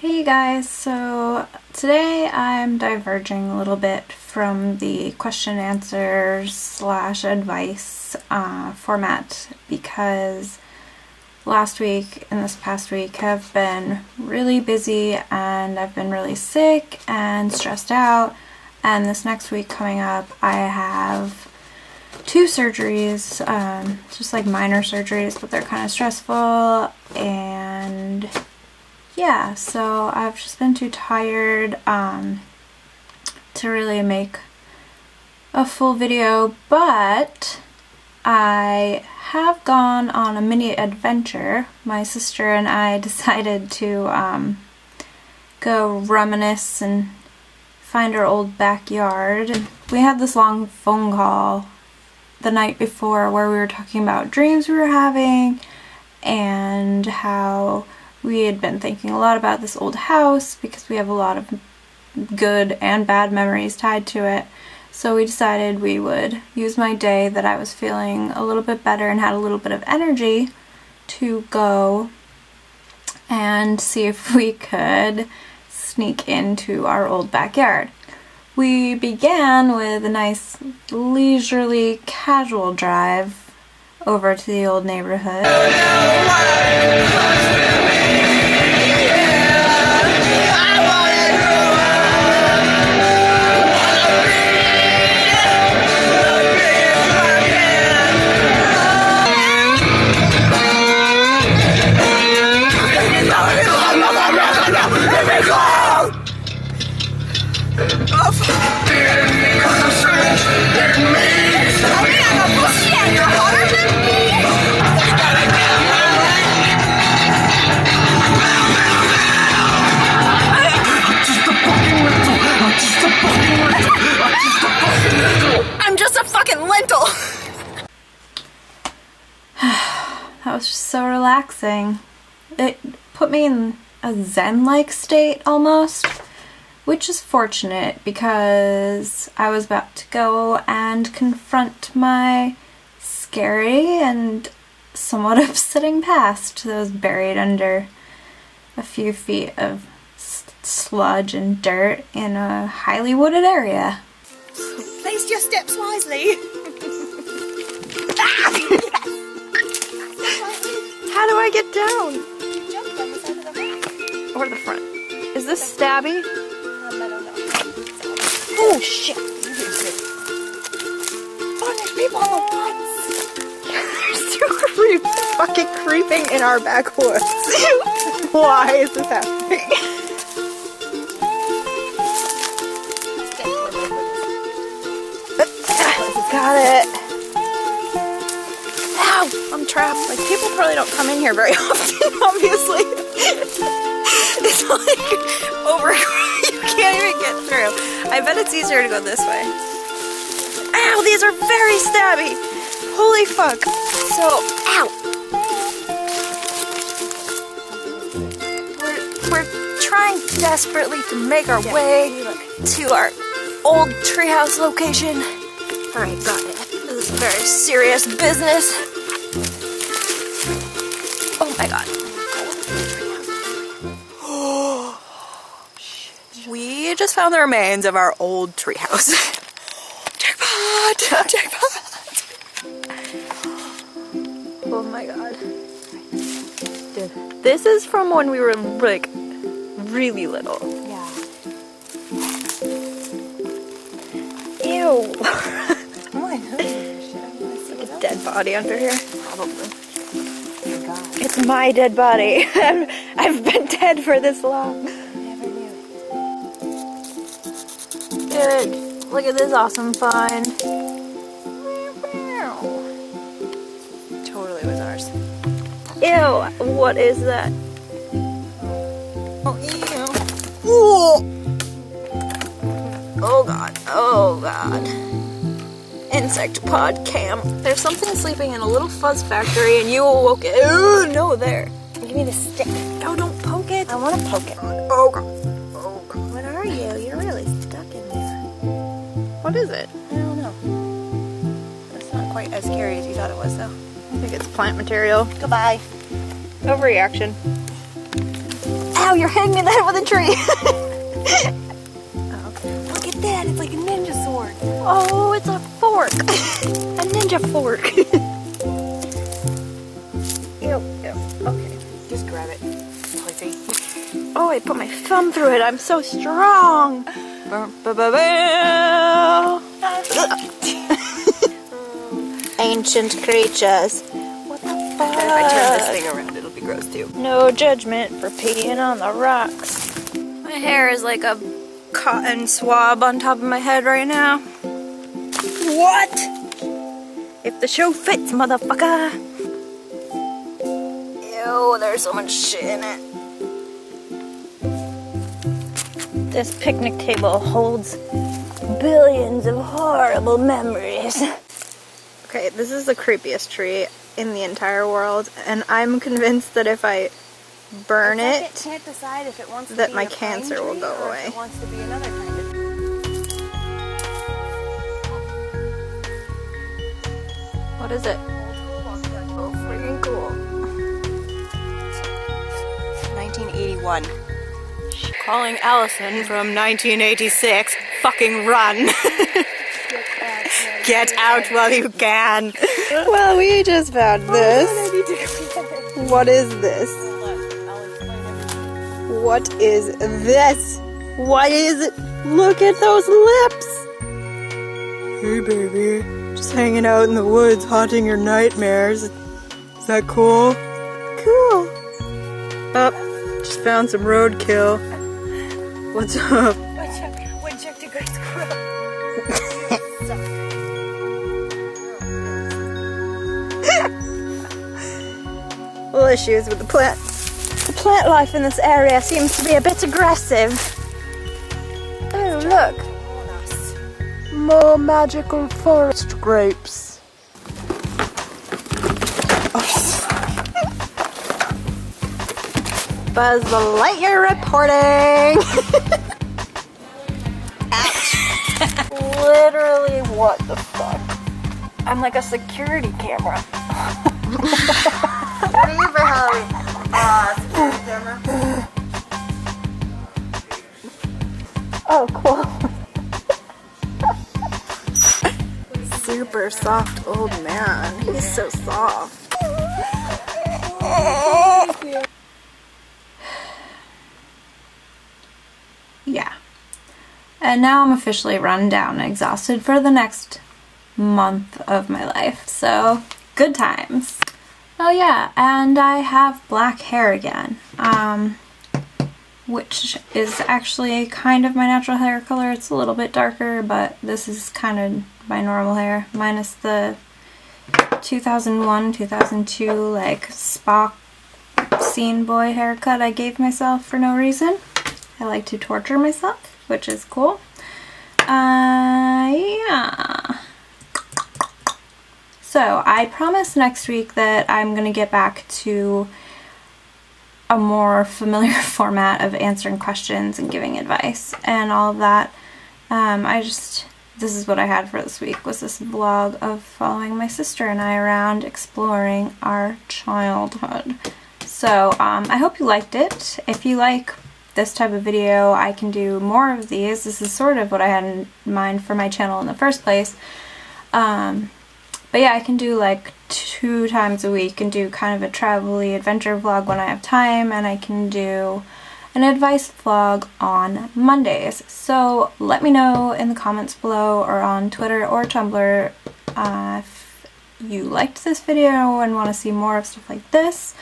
Hey guys, so today I'm diverging a little bit from the question answers slash advice format because last week and this past week have been really busy and I've been really sick and stressed out, and this next week coming up I have 2 surgeries, just like minor surgeries, but they're kind of stressful, and yeah, so I've just been too tired to really make a full video, but I have gone on a mini adventure. My sister and I decided to go reminisce and find our old backyard. We had this long phone call the night before where we were talking about dreams we were having and how we had been thinking a lot about this old house because we have a lot of good and bad memories tied to it. So we decided we would use my day that I was feeling a little bit better and had a little bit of energy to go and see if we could sneak into our old backyard. We began with a nice leisurely casual drive over to the old neighborhood. I'm just a fucking lentil! That was just so relaxing. It put me in a zen-like state almost, which is fortunate because I was about to go and confront my scary and somewhat upsetting past that was buried under a few feet of sludge and dirt in a highly wooded area. Place your steps wisely. How do I get down? You jumped on the side of the rock. Or the front? Is this stabby? I don't know. Oh shit! Oh, there's people on the butts. There's 2 creeps fucking creeping in our backwoods. Why is this happening? Got it. Ow! I'm trapped. Like, people probably don't come in here very often, obviously. It's like over. You can't even get through. I bet it's easier to go this way. Ow! These are very stabby. Holy fuck. So, ow! We're trying desperately to make our way to our old treehouse location. Alright, got it. This is very serious business. Oh my god. We just found the remains of our old treehouse. Jackpot! Jackpot! Oh my god. Dude, this is from when we were like really little. Yeah. Ew. Oh, I know this shit. I want to see A dead body under here. Probably. Oh god. It's my dead body. I've been dead for this long. Never knew it. Good. Look at this awesome find. Totally was ours. Ew. What is that? Oh, ew. Ooh. Oh god. Oh god. Insect pod cam. There's something sleeping in a little fuzz factory and you awoke it. Ooh, no, there. Give me the stick. No, don't poke it. I want to poke it. Oh god. Oh god. What are you? You're really stuck in there. What is it? I don't know. It's not quite as scary as you thought it was, though. I think it's plant material. Goodbye. Overreaction. Ow! Ow, you're hitting me in the head with a tree. Oh, okay. Look at that, it's like a ninja sword. Oh, it's a fork. A ninja fork. Ew, okay. Just grab it. Pussy. Oh, I put my thumb through it. I'm so strong. Ancient creatures. What the fuck? If I turn this thing around, it'll be gross too. No judgment for peeing on the rocks. My hair is like a cotton swab on top of my head right now. What? If the shoe fits, motherfucker. Ew, there's so much shit in it. This picnic table holds billions of horrible memories. Okay, this is the creepiest tree in the entire world, and I'm convinced that if I burn it, can't decide if it wants to that be my a pine cancer will tree go or away. If it wants to be another kind of. What is it? Oh, freaking cool. 1981. Calling Allison from 1986. Fucking run. Get out while you can. Well, we just found this. What is this? What is this? What is it? Look at those lips! Hey baby, just hanging out in the woods, haunting your nightmares. Is that cool? Cool. Oh, just found some roadkill. What's up? Woodchuck to good squirrel. Little issues with the plant. The plant life in this area seems to be a bit aggressive. Oh, look. More magical forest grapes. Buzz the Lightyear reporting. Ouch. Literally, what the fuck? I'm like a security camera. What are you for Halloween? Security camera. Oh, cool. Super soft old man. He's so soft. Yeah. And now I'm officially run down and exhausted for the next month of my life. So, good times. Oh yeah, and I have black hair again. Which is actually kind of my natural hair color. It's a little bit darker, but this is kind of my normal hair, minus the 2001, 2002 like Spock scene boy haircut I gave myself for no reason. I like to torture myself, which is cool. Yeah. So I promise next week that I'm gonna get back to a more familiar format of answering questions and giving advice and all of that. This is what I had for this week, was this vlog of following my sister and I around exploring our childhood. So I hope you liked it. If you like this type of video, I can do more of these. This is sort of what I had in mind for my channel in the first place. But yeah, I can do like 2 times a week and do kind of a travel-y adventure vlog when I have time, and I can do an advice vlog on Mondays. So let me know in the comments below or on Twitter or Tumblr if you liked this video and want to see more of stuff like this.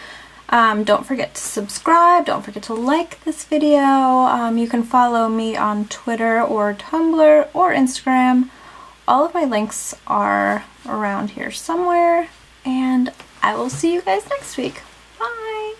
Don't forget to subscribe, don't forget to like this video. You can follow me on Twitter or Tumblr or Instagram. All of my links are around here somewhere, and I will see you guys next week. Bye!